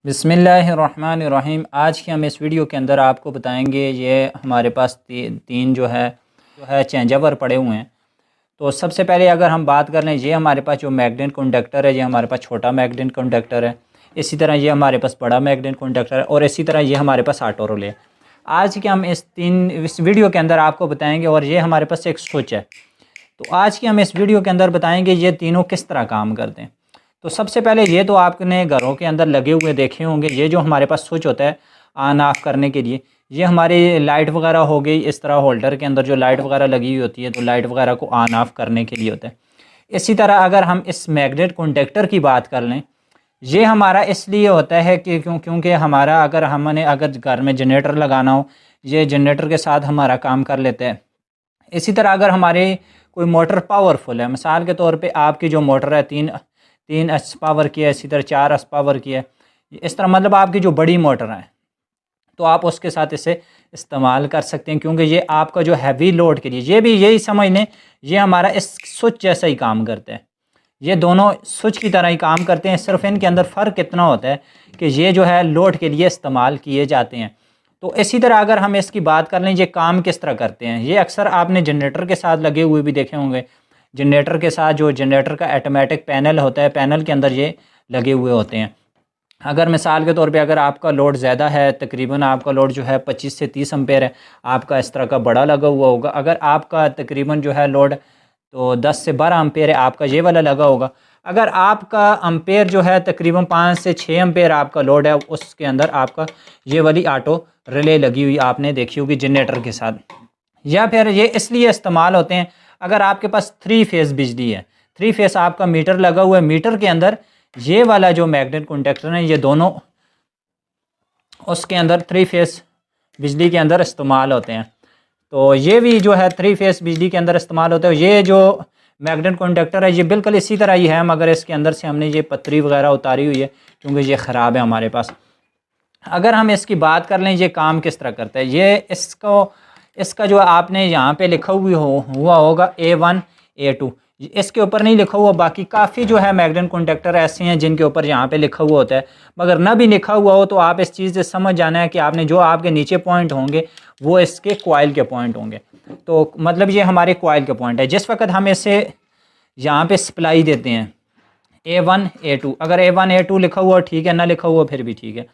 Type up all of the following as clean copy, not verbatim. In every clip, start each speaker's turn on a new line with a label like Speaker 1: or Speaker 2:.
Speaker 1: बिस्मिल्लाहिर्रहमानिर्रहीम। आज की हम इस वीडियो के अंदर आपको बताएंगे ये हमारे पास तीन जो है चेंज ओवर पड़े हुए हैं। तो सबसे पहले अगर हम बात कर लें, ये हमारे पास जो मैग्नेट कंडक्टर है, ये हमारे पास छोटा मैग्नेट कंडक्टर है। इसी तरह ये हमारे पास बड़ा मैग्नेट कंडक्टर है और इसी तरह ये हमारे पास ऑटो रोले है। आज के हम इस वीडियो के अंदर आपको बताएँगे और ये हमारे पास एक स्विच है। तो आज की हम इस वीडियो के अंदर बताएँगे ये तीनों किस तरह काम करते हैं। तो सबसे पहले ये तो आपने घरों के अंदर लगे हुए देखे होंगे, ये जो हमारे पास स्विच होता है ऑन ऑफ करने के लिए, ये हमारी लाइट वगैरह हो गई। इस तरह होल्डर के अंदर जो लाइट वगैरह लगी हुई होती है, तो लाइट वगैरह को ऑन ऑफ करने के लिए होता है। इसी तरह अगर हम इस मैग्नेट कंडक्टर की बात कर लें, ये हमारा इसलिए होता है कि क्योंकि हमारा अगर घर में जनरेटर लगाना हो, ये जनरेटर के साथ हमारा काम कर लेते हैं। इसी तरह अगर हमारे कोई मोटर पावरफुल है, मिसाल के तौर पे आपकी जो मोटर है तीन एच पावर की है, इसी तरह 4 एच पावर की है, इस तरह मतलब आपकी जो बड़ी मोटर है, तो आप उसके साथ इसे इस्तेमाल कर सकते हैं। क्योंकि ये आपका जो हैवी लोड के लिए, ये भी यही समझ लें, ये हमारा इस स्विच जैसा ही काम करते हैं। ये दोनों स्विच की तरह ही काम करते हैं, सिर्फ इनके अंदर फ़र्क इतना होता है कि ये जो है लोड के लिए इस्तेमाल किए जाते हैं। तो इसी तरह अगर हम इसकी बात कर लें, ये काम किस तरह करते हैं, ये अक्सर आपने जनरेटर के साथ लगे हुए भी देखे होंगे। जनरेटर के साथ जो जनरेटर का ऑटोमेटिक पैनल होता है, पैनल के अंदर ये लगे हुए होते हैं। अगर मिसाल के तौर पे अगर आपका लोड ज़्यादा है, तकरीबन आपका लोड जो है 25 से 30 एम्पेयर है, आपका इस तरह का बड़ा लगा हुआ होगा। अगर आपका तकरीबन जो है लोड तो 10 से 12 एम्पेयर है, आपका ये वाला लगा होगा। अगर आपका एम्पेयर जो है तकरीबन 5 से 6 एम्पेयर आपका लोड है, उसके अंदर आपका ये वाली ऑटो रिले लगी हुई आपने देखी होगी जनरेटर के साथ। या फिर ये इसलिए इस्तेमाल होते हैं अगर आपके पास 3 फेज़ बिजली है, 3 फेज़ आपका मीटर लगा हुआ है, मीटर के अंदर ये वाला जो मैग्नेट कंडक्टर है, ये दोनों उसके अंदर 3 फेज़ बिजली के अंदर इस्तेमाल होते हैं। तो ये भी जो है 3 फेज़ बिजली के अंदर इस्तेमाल होता है। ये जो मैग्नेट कंडक्टर है, ये बिल्कुल इसी तरह ही है, मगर इसके अंदर से हमने ये पतरी वगैरह उतारी हुई है क्योंकि ये ख़राब है हमारे पास। अगर हम इसकी बात कर लें, ये काम किस तरह करता है, ये इसका जो आपने यहाँ पे लिखा हुआ होगा A1 A2, इसके ऊपर नहीं लिखा हुआ। बाकी काफ़ी जो है मैग्नेट कंडक्टर ऐसे हैं जिनके ऊपर यहाँ पे लिखा हुआ होता है, मगर ना भी लिखा हुआ हो तो आप इस चीज़ से समझ जाना है कि आपने जो आपके नीचे पॉइंट होंगे वो इसके कॉइल के पॉइंट होंगे। तो मतलब ये हमारे कॉइल के पॉइंट है। जिस वक्त हम इसे यहाँ पे सप्लाई देते हैं A1 A2, अगर A1 A2 लिखा हुआ ठीक है, ना लिखा हुआ फिर भी ठीक है।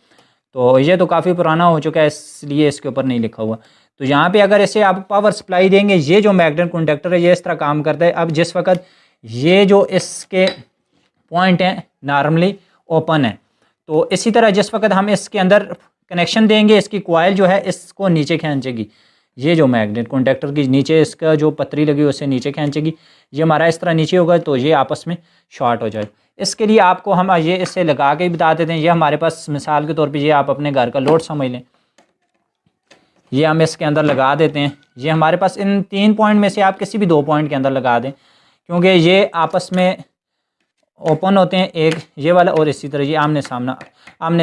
Speaker 1: तो ये तो काफ़ी पुराना हो चुका है, इसलिए इसके ऊपर नहीं लिखा हुआ। तो यहाँ पे अगर इसे आप पावर सप्लाई देंगे, ये जो मैग्नेट कंडक्टर है ये इस तरह काम करता है। अब जिस वक्त ये जो इसके पॉइंट हैं नॉर्मली ओपन है, तो इसी तरह जिस वक्त हम इसके अंदर कनेक्शन देंगे, इसकी कॉइल जो है इसको नीचे खींचेगी। ये जो मैग्नेट कंडक्टर की नीचे इसका जो पतरी लगी है उससे नीचे खींचेगी, ये हमारा इस तरह नीचे होगा, तो ये आपस में शॉर्ट हो जाए। इसके लिए आपको हम ये इससे लगा के बता देते हैं। ये हमारे पास मिसाल के तौर पे ये आप अपने घर का लोड समझ लें, ये हम इसके अंदर लगा देते हैं। ये हमारे पास इन 3 पॉइंट में से आप किसी भी 2 पॉइंट के अंदर लगा दें, क्योंकि ये आपस में ओपन होते हैं, एक ये वाला और इसी तरह ये आमने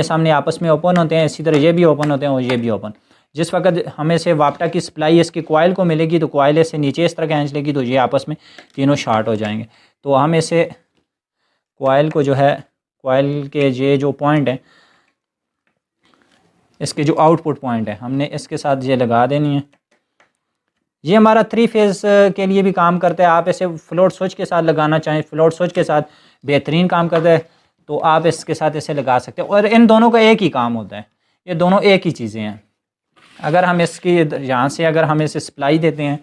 Speaker 1: सामने आपस में ओपन होते हैं। इसी तरह ये भी ओपन होते हैं और ये भी ओपन। जिस वक्त हमें से वापटा की सप्लाई इसकी कॉइल को मिलेगी, तो कॉइल इससे नीचे इस तरह खींच लेगी, तो ये आपस में तीनों शॉर्ट हो जाएंगे। तो हम इसे कॉइल को जो है, कॉइल के ये जो पॉइंट है, इसके जो आउटपुट पॉइंट है, हमने इसके साथ ये लगा देनी है। ये हमारा 3 फेज़ के लिए भी काम करता है। आप इसे फ्लोट स्विच के साथ लगाना चाहें, फ्लोट स्विच के साथ बेहतरीन काम करता है, तो आप इसके साथ इसे लगा सकते हैं। और इन दोनों का एक ही काम होता है, ये दोनों एक ही चीज़ें हैं। अगर हम इसकी यहाँ से अगर हम इसे सप्लाई देते हैं,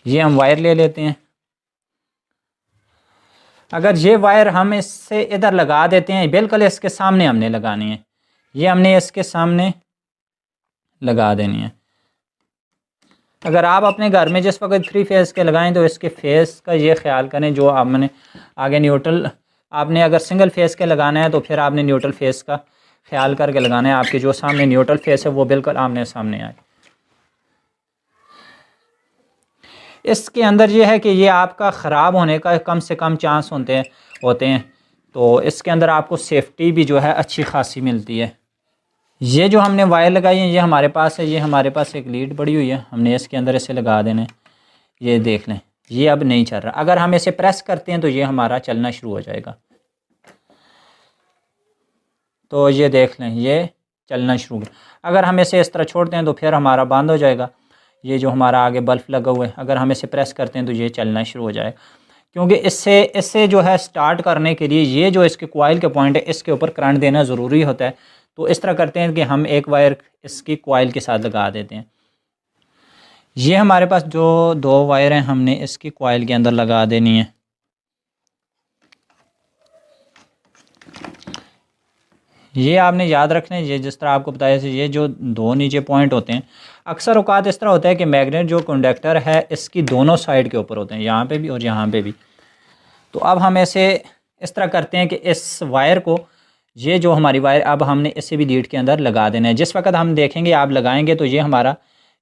Speaker 1: ये हम वायर ले लेते हैं। अगर ये वायर हम इससे इधर लगा देते हैं, बिल्कुल इसके सामने हमने लगानी है, ये हमने इसके सामने लगा देनी है। अगर आप अपने घर में जिस वक्त 3 फेज़ के लगाएं, तो इसके फेज़ का ये ख्याल करें जो आपने आगे न्यूट्रल, आपने अगर सिंगल फेज़ के लगाना है तो फिर आपने न्यूट्रल फेज़ का ख्याल करके लगाना है। आपके जो सामने न्यूट्रल फेस है वो बिल्कुल आमने सामने आए। इसके अंदर ये है कि ये आपका ख़राब होने का कम से कम चांस होते हैं। तो इसके अंदर आपको सेफ्टी भी जो है अच्छी खासी मिलती है। ये जो हमने वायर लगाई है ये हमारे पास है, ये हमारे पास एक लीड पड़ी हुई है, हमने इसके अंदर इसे लगा देना है। ये देख लें, ये अब नहीं चल रहा। अगर हम इसे प्रेस करते हैं तो ये हमारा चलना शुरू हो जाएगा। तो ये देख लें ये चलना शुरू। अगर हम इसे इस तरह छोड़ते हैं तो फिर हमारा बंद हो जाएगा। ये जो हमारा आगे बल्ब लगा हुआ है, अगर हम इसे प्रेस करते हैं तो ये चलना शुरू हो जाएगा। क्योंकि इससे जो है स्टार्ट करने के लिए ये जो इसके कॉइल के पॉइंट है इसके ऊपर करंट देना ज़रूरी होता है। तो इस तरह करते हैं कि हम एक वायर इसकी कॉइल के साथ लगा देते हैं। ये हमारे पास जो 2 वायर हैं हमने इसकी कॉइल के अंदर लगा देनी है। ये आपने याद रखना है, ये जिस तरह आपको बताया था, ये जो 2 नीचे पॉइंट होते हैं, अक्सर औकात इस तरह होता है कि मैग्नेट जो कंडक्टर है इसकी दोनों साइड के ऊपर होते हैं, यहाँ पे भी और यहाँ पे भी। तो अब हम ऐसे इस तरह करते हैं कि इस वायर को, ये जो हमारी वायर, अब हमने इसे भी लीड के अंदर लगा देना है। जिस वक्त हम देखेंगे आप लगाएंगे तो ये हमारा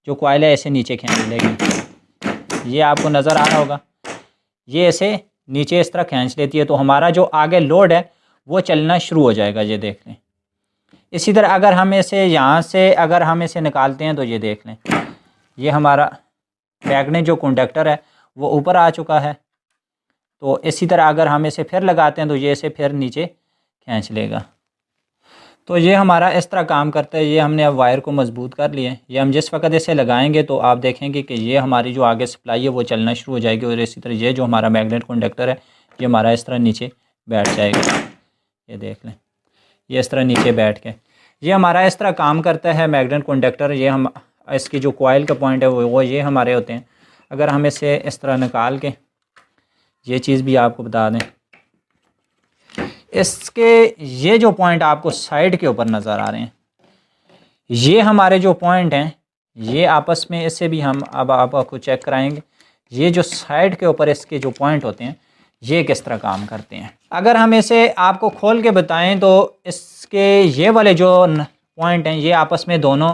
Speaker 1: जो कॉइल है ऐसे नीचे खींच लेगी। ये आपको नज़र आ रहा होगा, ये ऐसे नीचे इस तरह खींच लेती है। तो हमारा जो आगे लोड है वो चलना शुरू हो जाएगा, ये देख लें। इसी तरह अगर हम इसे यहाँ से अगर हम इसे निकालते हैं तो ये देख लें, ये हमारा मैग्नेट जो कंडक्टर है वो ऊपर आ चुका है। तो इसी तरह अगर हम इसे फिर लगाते हैं तो ये इसे फिर नीचे खींच लेगा। तो ये हमारा इस तरह काम करता है। ये हमने अब वायर को मजबूत कर लिया है। ये हम जिस वक्त इसे लगाएंगे तो आप देखेंगे कि ये हमारी जो आगे सप्लाई है वो चलना शुरू हो जाएगी। और इसी तरह ये जो हमारा मैग्नेट कंडक्टर है ये हमारा इस तरह नीचे बैठ जाएगा। ये देख लें, ये इस तरह नीचे बैठ के ये हमारा इस तरह काम करता है मैग्नेट कंडक्टर। ये हम इसकी जो कॉइल का पॉइंट है वो ये हमारे होते हैं। अगर हम इसे इस तरह निकाल के, ये चीज़ भी आपको बता दें, इसके ये जो पॉइंट आपको साइड के ऊपर नज़र आ रहे हैं, ये हमारे जो पॉइंट हैं ये आपस में, इससे भी हम अब आपको चेक कराएंगे। ये जो साइड के ऊपर इसके जो पॉइंट होते हैं ये किस तरह काम करते हैं। अगर हम इसे आपको खोल के बताएं तो इसके ये वाले जो पॉइंट हैं ये आपस में दोनों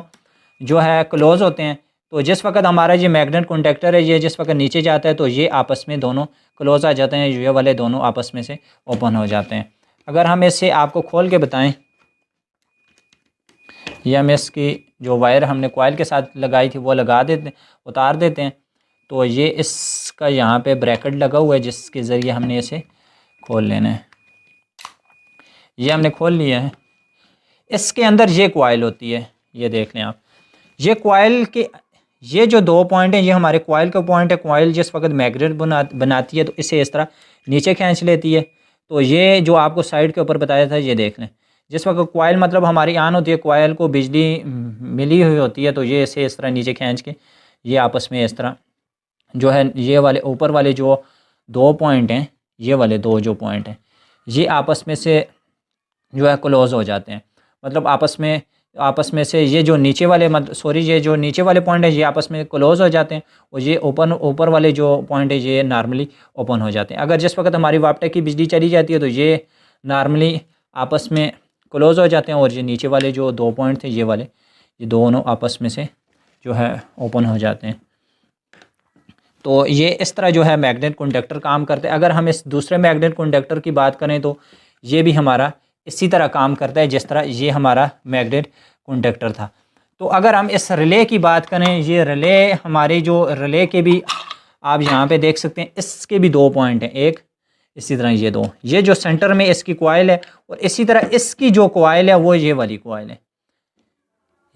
Speaker 1: जो है क्लोज़ होते हैं। तो जिस वक्त हमारा ये मैग्नेट कंडक्टर है ये जिस वक्त नीचे जाता है तो ये आपस में दोनों क्लोज़ आ जाते हैं, ये वाले दोनों आपस में से ओपन हो जाते हैं। अगर हम इसे आपको खोल के बताएं, ये हम इसकी जो वायर हमने कॉइल के साथ लगाई थी वो लगा देते, उतार देते हैं। तो ये इसका यहाँ पे ब्रैकेट लगा हुआ है जिसके ज़रिए हमने इसे खोल लेना है। ये हमने खोल लिया है। इसके अंदर ये कॉइल होती है, ये देख लें आप। ये कॉइल के ये जो 2 पॉइंट हैं ये हमारे कॉइल का पॉइंट है। कॉइल जिस वक्त मैग्नेट बनाती है तो इसे इस तरह नीचे खींच लेती है। तो ये जो आपको साइड के ऊपर बताया था ये देख लें, जिस वक्त कॉइल मतलब हमारी ऑन होती है, कॉइल को बिजली मिली हुई होती है तो ये इसे इस तरह नीचे खींच के ये आपस में इस तरह जो है, ये वाले ऊपर वाले जो 2 पॉइंट हैं, ये वाले 2 जो पॉइंट हैं ये आपस में से जो है क्लोज़ हो जाते हैं। मतलब आपस में से ये जो नीचे वाले ये जो नीचे वाले पॉइंट है ये आपस में क्लोज़ हो जाते हैं और ये ऊपर वाले जो पॉइंट है ये नॉर्मली ओपन हो जाते हैं। अगर जिस वक्त हमारी वापटे की बिजली चली जाती है तो ये नॉर्मली आपस में क्लोज़ हो जाते हैं और ये नीचे वाले जो 2 पॉइंट थे ये दोनों आपस में से जो है ओपन हो जाते हैं। तो ये इस तरह जो है मैग्नेट कंडक्टर काम करते हैं। अगर हम इस दूसरे मैग्नेट कंडक्टर की बात करें तो ये भी हमारा इसी तरह काम करता है जिस तरह ये हमारा मैग्नेट कंडक्टर था। तो अगर हम इस रिले की बात करें, ये रिले हमारे जो रिले के भी आप यहाँ पे देख सकते हैं, इसके भी 2 पॉइंट हैं, एक इसी तरह ये 2, ये जो सेंटर में इसकी कॉइल है और इसी तरह इसकी जो कॉइल है वो ये वाली कॉइल है।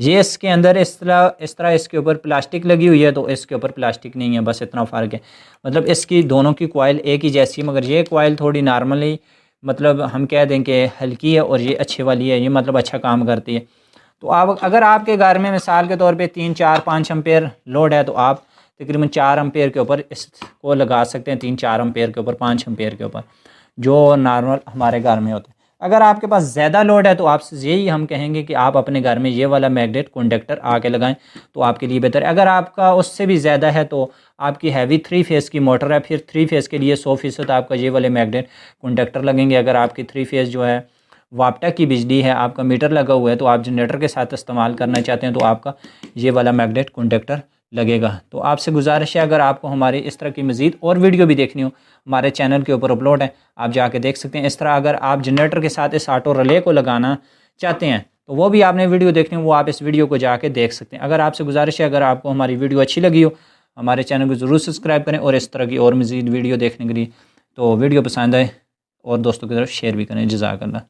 Speaker 1: ये इसके अंदर इस तरह इसके ऊपर प्लास्टिक लगी हुई है तो इसके ऊपर प्लास्टिक नहीं है, बस इतना फ़र्क है। मतलब इसकी दोनों की कॉइल एक ही जैसी, मगर ये कॉइल थोड़ी नॉर्मली मतलब हम कह दें कि हल्की है और ये अच्छे वाली है, ये मतलब अच्छा काम करती है। तो आप अगर आपके घर में मिसाल के तौर पे 3, 4, 5 एम्पेयर लोड है तो आप तकरीबन 4 एम्पेयर के ऊपर इसको लगा सकते हैं, 3, 4 एम्पेयर के ऊपर, 5 एम्पेयर के ऊपर, जो नॉर्मल हमारे घर में होता है। अगर आपके पास ज़्यादा लोड है तो आपसे यही हम कहेंगे कि आप अपने घर में ये वाला मैग्नेट कंडक्टर आके लगाएं तो आपके लिए बेहतर है। अगर आपका उससे भी ज़्यादा है तो आपकी हैवी 3 फेज़ की मोटर है, फिर 3 फेज़ के लिए 100% आपका ये वाले मैग्नेट कंडक्टर लगेंगे। अगर आपकी 3 फेज़ जो है वापटा की बिजली है, आपका मीटर लगा हुआ है तो आप जनरेटर के साथ इस्तेमाल करना चाहते हैं तो आपका ये वाला मैग्नेट कंडक्टर लगेगा। तो आपसे गुजारिश है, अगर आपको हमारे इस तरह की मज़ीद और वीडियो भी देखनी हो हमारे चैनल के ऊपर अपलोड है, आप जाके देख सकते हैं। इस तरह अगर आप जनरेटर के साथ इस ऑटो रिले को लगाना चाहते हैं तो वो भी आपने वीडियो देखनी हो, वो आप इस वीडियो को जाके देख सकते हैं। अगर आपसे गुजारिश है, अगर आपको हमारी वीडियो अच्छी लगी हो हमारे चैनल को ज़रूर सब्सक्राइब करें और इस तरह की और मज़ीद वीडियो देखने के लिए तो वीडियो पसंद आए और दोस्तों की तरफ शेयर भी करें। जज़ाकल्लाह।